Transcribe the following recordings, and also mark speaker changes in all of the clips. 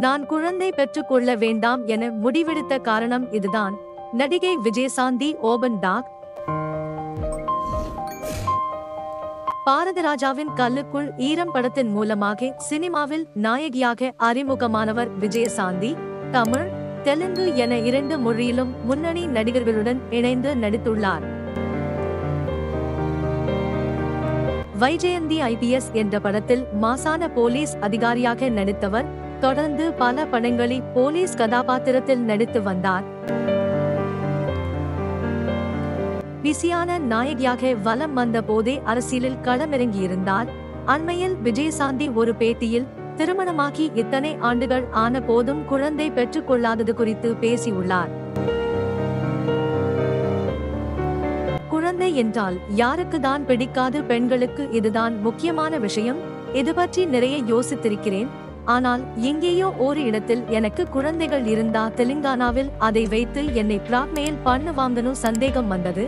Speaker 1: நான் குழந்தை பெற்றுக்கொள்ள வேண்டாம் என முடிவெடுத்த காரணம் இதுதான். நடிகை விஜயசாந்தி ஓபன் டாக். பாரதராஜாவின் கல்லுக்குள் ஈரம் படத்தின் மூலமாக சினிமாவில் நாயகியாக அறிமுகமானவர் விஜயசாந்தி. தமிழ், தெலுங்கு என 2 மொழியிலும் முன்னணி நடிகர்களுடன் இணைந்து நடித்துள்ளார். வைஜெயந்தி IPS என்ற படத்தில் மாசான போலீஸ் அதிகாரியாக நடித்தவர். தொடர்ந்து பல படங்களில் போலீஸ் கதாபாத்திரத்தில் நடித்து வந்தார். பிஸியான நாயகியாக வலம் வந்த போதே அரசியலில் களமிறங்கியிருந்தார். அண்மையில் விஜயசாந்தி ஒரு பேட்டியில், திருமணமாகி இத்தனை ஆண்டுகள் ஆன போதும் குழந்தை பெற்றுக்கொள்ளாதது குறித்து பேசியுள்ளார். குழந்தை என்றால் யாருக்குதான் பிடிக்காது? பெண்களுக்கு இதுதான் முக்கியமான விஷயம். இது பற்றி நிறைய யோசித்திருக்கிறேன். ஆனால் எங்கேயோ ஒரு இடத்தில் எனக்கு குழந்தைகள் இருந்தா தெலுங்கானாவில் அதை வைத்து என்னை பிளாக்மெயில் பண்ணுவாங்கன்னு சந்தேகம் வந்தது.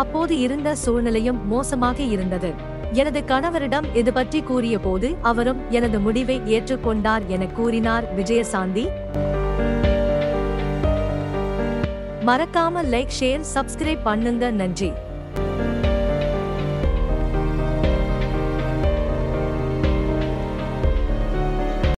Speaker 1: அப்போது இருந்த சூழ்நிலையும் மோசமாக இருந்தது. எனது கணவரிடம் இது பற்றி கூறிய போது அவரும் எனது முடிவை ஏற்றுக்கொண்டார் என கூறினார் விஜயசாந்தி. மறக்காம லைக், ஷேர், சப்ஸ்கிரைப் பண்ணுங்க. நன்றி.